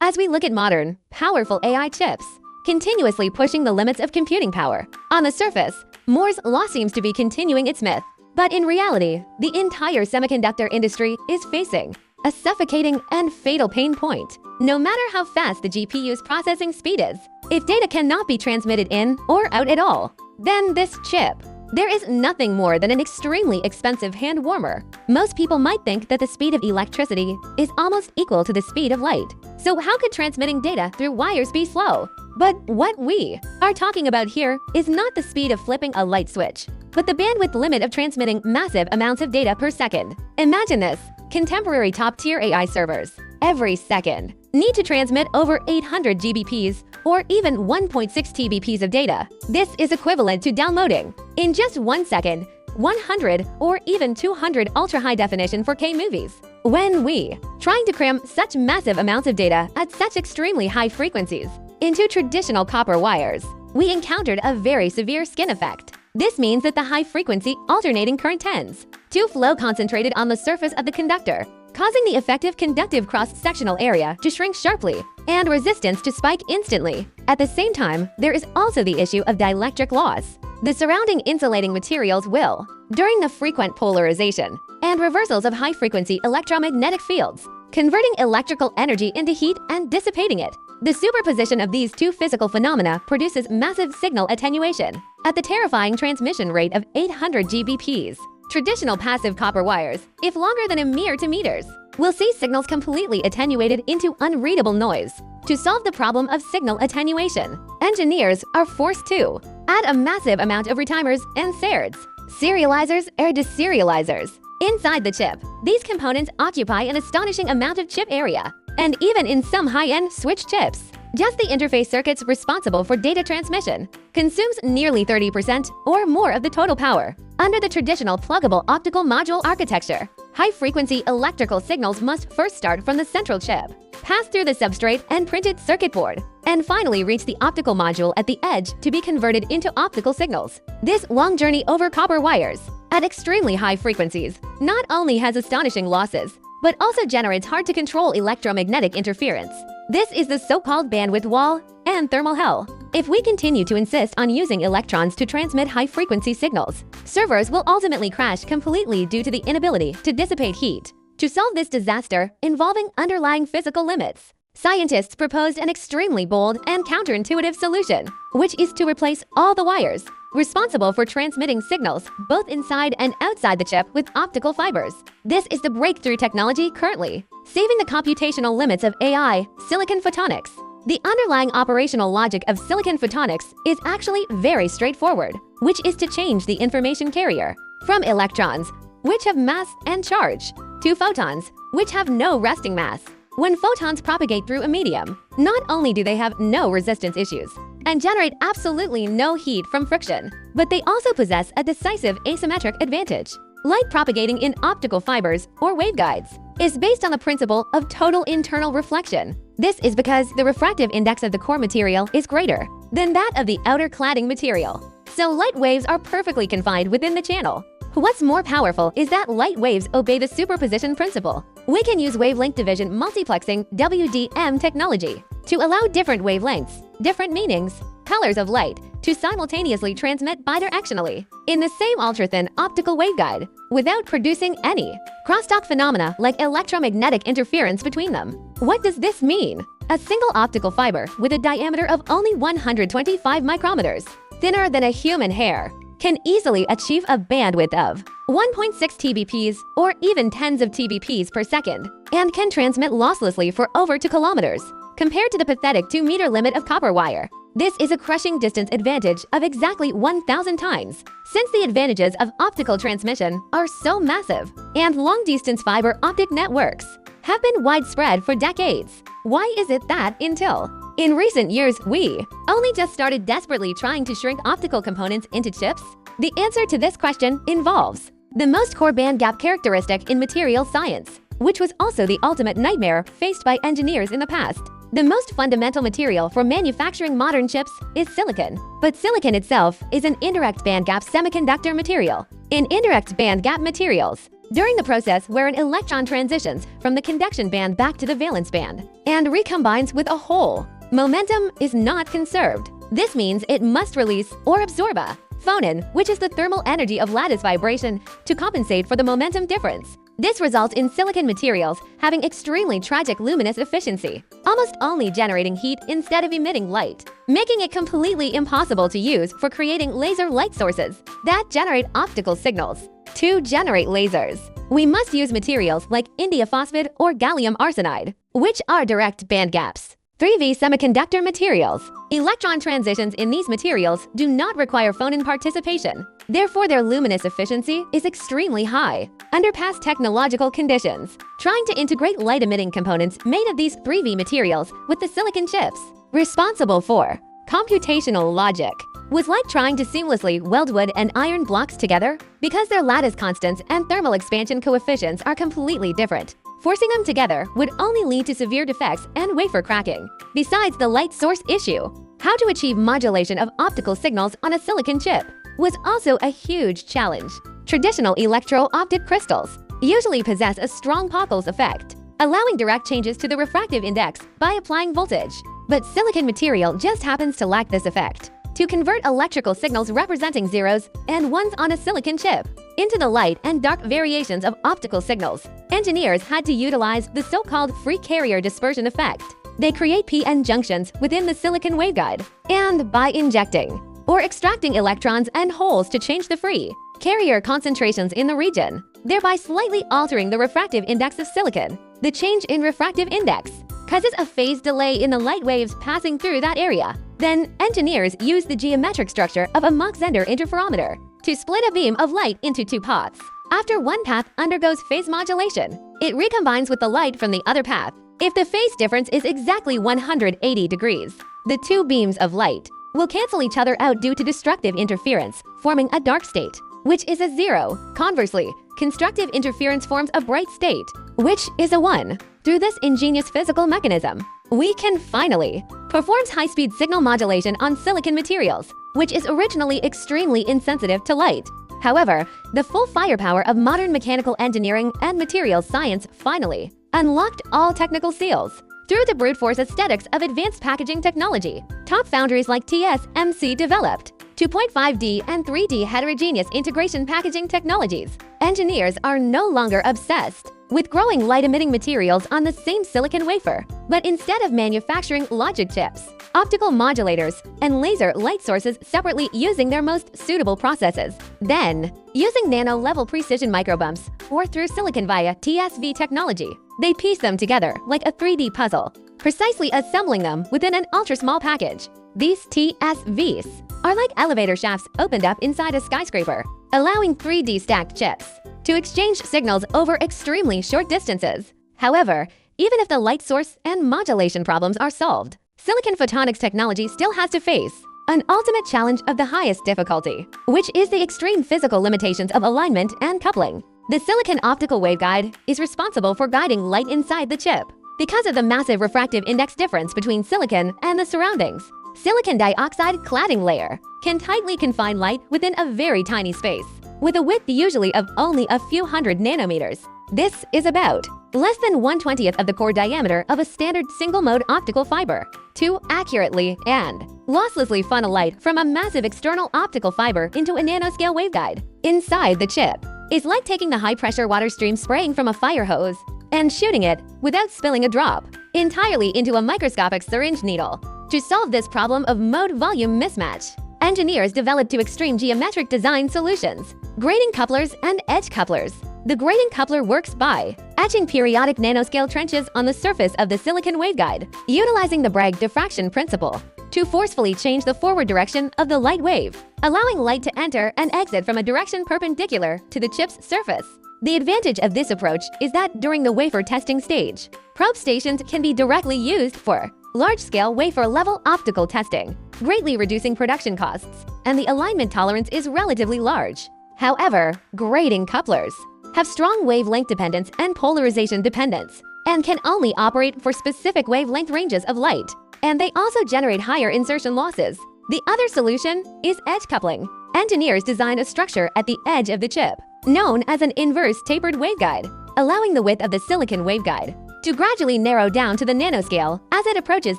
as we look at modern, powerful AI chips, continuously pushing the limits of computing power. On the surface, Moore's law seems to be continuing its myth. But in reality, the entire semiconductor industry is facing a suffocating and fatal pain point. No matter how fast the GPU's processing speed is, if data cannot be transmitted in or out at all, then this chip, there is nothing more than an extremely expensive hand warmer. Most people might think that the speed of electricity is almost equal to the speed of light. So how could transmitting data through wires be slow? But what we are talking about here is not the speed of flipping a light switch, but the bandwidth limit of transmitting massive amounts of data per second. Imagine this: contemporary top-tier AI servers, every second, need to transmit over 800 GBps or even 1.6 TBps of data. This is equivalent to downloading, in just 1 second, 100 or even 200 ultra-high definition 4K movies. When we trying to cram such massive amounts of data at such extremely high frequencies into traditional copper wires, we encountered a very severe skin effect. This means that the high-frequency alternating current tends to flow concentrated on the surface of the conductor, causing the effective conductive cross-sectional area to shrink sharply and resistance to spike instantly. At the same time, there is also the issue of dielectric loss. The surrounding insulating materials will, during the frequent polarization and reversals of high-frequency electromagnetic fields, converting electrical energy into heat and dissipating it. The superposition of these two physical phenomena produces massive signal attenuation at the terrifying transmission rate of 800 GBps. Traditional passive copper wires, if longer than a mere 2 meters, will see signals completely attenuated into unreadable noise. To solve the problem of signal attenuation, engineers are forced to add a massive amount of retimers and SERDs, serializers or deserializers, inside the chip. These components occupy an astonishing amount of chip area, and even in some high-end switch chips, just the interface circuits responsible for data transmission consumes nearly 30% or more of the total power. Under the traditional pluggable optical module architecture, high-frequency electrical signals must first start from the central chip, pass through the substrate and printed circuit board, and finally reach the optical module at the edge to be converted into optical signals. This long journey over copper wires at extremely high frequencies not only has astonishing losses, but also generates hard-to-control electromagnetic interference. This is the so-called bandwidth wall and thermal hell. If we continue to insist on using electrons to transmit high-frequency signals, servers will ultimately crash completely due to the inability to dissipate heat. To solve this disaster involving underlying physical limits, scientists proposed an extremely bold and counterintuitive solution, which is to replace all the wires responsible for transmitting signals both inside and outside the chip with optical fibers. This is the breakthrough technology currently saving the computational limits of AI, silicon photonics. The underlying operational logic of silicon photonics is actually very straightforward, which is to change the information carrier from electrons, which have mass and charge, to photons, which have no resting mass. When photons propagate through a medium, not only do they have no resistance issues and generate absolutely no heat from friction, but they also possess a decisive asymmetric advantage. Light propagating in optical fibers or waveguides is based on the principle of total internal reflection. This is because the refractive index of the core material is greater than that of the outer cladding material. So light waves are perfectly confined within the channel. What's more powerful is that light waves obey the superposition principle. We can use wavelength division multiplexing (WDM) technology to allow different wavelengths, different meanings, colors of light to simultaneously transmit bidirectionally in the same ultra-thin optical waveguide without producing any crosstalk phenomena like electromagnetic interference between them. What does this mean? A single optical fiber with a diameter of only 125 micrometers, thinner than a human hair, can easily achieve a bandwidth of 1.6 TBps or even tens of TBps per second, and can transmit losslessly for over 2 kilometers, compared to the pathetic 2-meter limit of copper wire. This is a crushing distance advantage of exactly 1,000 times, since the advantages of optical transmission are so massive, and long-distance fiber optic networks have been widespread for decades. Why is it that until in recent years we only just started desperately trying to shrink optical components into chips? The answer to this question involves the most core bandgap characteristic in material science, which was also the ultimate nightmare faced by engineers in the past. The most fundamental material for manufacturing modern chips is silicon, but silicon itself is an indirect bandgap semiconductor material. In indirect bandgap materials, during the process where an electron transitions from the conduction band back to the valence band and recombines with a hole. Momentum is not conserved. This means it must release or absorb a photon, which is the thermal energy of lattice vibration, to compensate for the momentum difference. This results in silicon materials having extremely tragic luminous efficiency, almost only generating heat instead of emitting light, making it completely impossible to use for creating laser light sources that generate optical signals. To generate lasers, we must use materials like indium phosphide or gallium arsenide, which are direct band gaps. 3V semiconductor materials. Electron transitions in these materials do not require photon participation. Therefore, their luminous efficiency is extremely high. Under past technological conditions, trying to integrate light-emitting components made of these 3V materials with the silicon chips, responsible for computational logic, was like trying to seamlessly weld wood and iron blocks together because their lattice constants and thermal expansion coefficients are completely different. Forcing them together would only lead to severe defects and wafer cracking. Besides the light source issue, how to achieve modulation of optical signals on a silicon chip was also a huge challenge. Traditional electro-optic crystals usually possess a strong Pockels effect, allowing direct changes to the refractive index by applying voltage. But silicon material just happens to lack this effect. To convert electrical signals representing zeros and ones on a silicon chip into the light and dark variations of optical signals, engineers had to utilize the so-called free carrier dispersion effect. They create p-n junctions within the silicon waveguide, and by injecting or extracting electrons and holes to change the free carrier concentrations in the region, thereby slightly altering the refractive index of silicon. The change in refractive index causes a phase delay in the light waves passing through that area. Then, engineers use the geometric structure of a Mach-Zehnder interferometer to split a beam of light into two paths. After one path undergoes phase modulation, it recombines with the light from the other path. If the phase difference is exactly 180 degrees, the two beams of light will cancel each other out due to destructive interference, forming a dark state, which is a 0. Conversely, constructive interference forms a bright state, which is a 1. Through this ingenious physical mechanism, we can finally perform high-speed signal modulation on silicon materials, which is originally extremely insensitive to light. However, the full firepower of modern mechanical engineering and materials science finally unlocked all technical seals. Through the brute force aesthetics of advanced packaging technology, top foundries like TSMC developed 2.5D and 3D heterogeneous integration packaging technologies. Engineers are no longer obsessed with growing light-emitting materials on the same silicon wafer, but instead of manufacturing logic chips, optical modulators, and laser light sources separately using their most suitable processes, then using nano-level precision microbumps or through silicon via TSV technology, they piece them together like a 3D puzzle, precisely assembling them within an ultra-small package. These TSVs are like elevator shafts opened up inside a skyscraper, allowing 3D stacked chips to exchange signals over extremely short distances. However, even if the light source and modulation problems are solved, silicon photonics technology still has to face an ultimate challenge of the highest difficulty, which is the extreme physical limitations of alignment and coupling. The silicon optical waveguide is responsible for guiding light inside the chip. Because of the massive refractive index difference between silicon and the surroundings, silicon dioxide cladding layer can tightly confine light within a very tiny space, with a width usually of only a few hundred nanometers. This is about less than 1/20th of the core diameter of a standard single-mode optical fiber. To accurately and losslessly funnel light from a massive external optical fiber into a nanoscale waveguide inside the chip is like taking the high-pressure water stream spraying from a fire hose and shooting it without spilling a drop entirely into a microscopic syringe needle. To solve this problem of mode-volume mismatch, engineers developed two extreme geometric design solutions: grating couplers and edge couplers. The grating coupler works by etching periodic nanoscale trenches on the surface of the silicon waveguide, utilizing the Bragg diffraction principle to forcefully change the forward direction of the light wave, allowing light to enter and exit from a direction perpendicular to the chip's surface. The advantage of this approach is that during the wafer testing stage, probe stations can be directly used for large-scale wafer-level optical testing, greatly reducing production costs, and the alignment tolerance is relatively large. However, grating couplers have strong wavelength dependence and polarization dependence, and can only operate for specific wavelength ranges of light, and they also generate higher insertion losses. The other solution is edge coupling. Engineers design a structure at the edge of the chip known as an inverse tapered waveguide, allowing the width of the silicon waveguide to gradually narrow down to the nanoscale as it approaches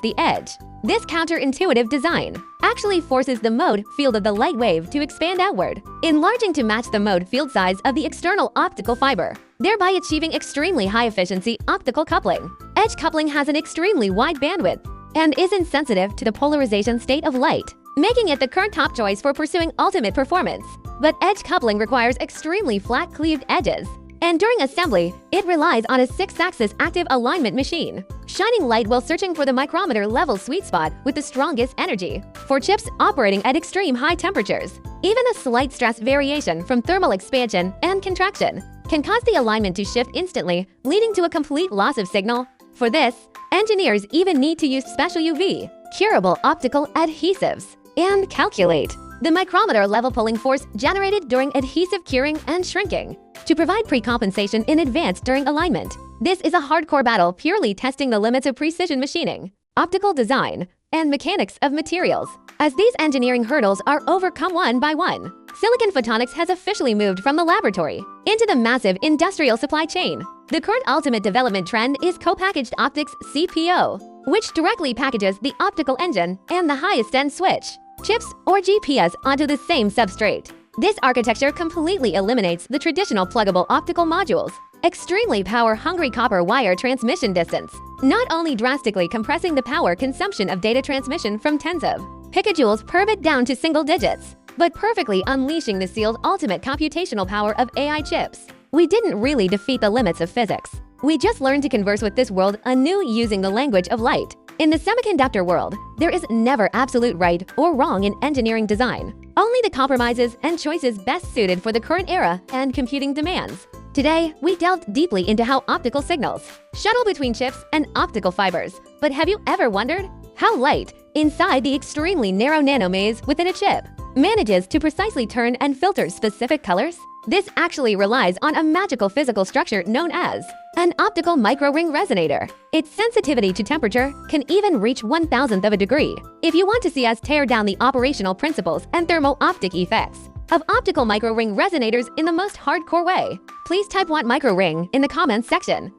the edge. This counterintuitive design actually forces the mode field of the light wave to expand outward, enlarging to match the mode field size of the external optical fiber, thereby achieving extremely high-efficiency optical coupling. Edge coupling has an extremely wide bandwidth and is insensitive to the polarization state of light, making it the current top choice for pursuing ultimate performance. But edge coupling requires extremely flat cleaved edges, and during assembly, it relies on a 6-axis active alignment machine, shining light while searching for the micrometer level sweet spot with the strongest energy. For chips operating at extreme high temperatures, even a slight stress variation from thermal expansion and contraction can cause the alignment to shift instantly, leading to a complete loss of signal. For this, engineers even need to use special UV, curable optical adhesives, and calculate the micrometer level pulling force generated during adhesive curing and shrinking to provide pre-compensation in advance during alignment. This is a hardcore battle purely testing the limits of precision machining, optical design, and mechanics of materials. As these engineering hurdles are overcome one by one, Silicon Photonics has officially moved from the laboratory into the massive industrial supply chain. The current ultimate development trend is co-packaged optics (CPO), which directly packages the optical engine and the highest-end switch, chips, or GPS onto the same substrate. This architecture completely eliminates the traditional pluggable optical modules, extremely power-hungry copper wire transmission distance, not only drastically compressing the power consumption of data transmission from tens of picojoules per bit down to single digits, but perfectly unleashing the sealed ultimate computational power of AI chips. We didn't really defeat the limits of physics. We just learned to converse with this world anew using the language of light. In the semiconductor world, there is never absolute right or wrong in engineering design, only the compromises and choices best suited for the current era and computing demands. Today, we delved deeply into how optical signals shuttle between chips and optical fibers. But have you ever wondered how light, inside the extremely narrow nanomaze within a chip, manages to precisely turn and filter specific colors? This actually relies on a magical physical structure known as an optical microring resonator. Its sensitivity to temperature can even reach 1,000th of a degree. If you want to see us tear down the operational principles and thermo-optic effects of optical microring resonators in the most hardcore way, please type "want microring" in the comments section.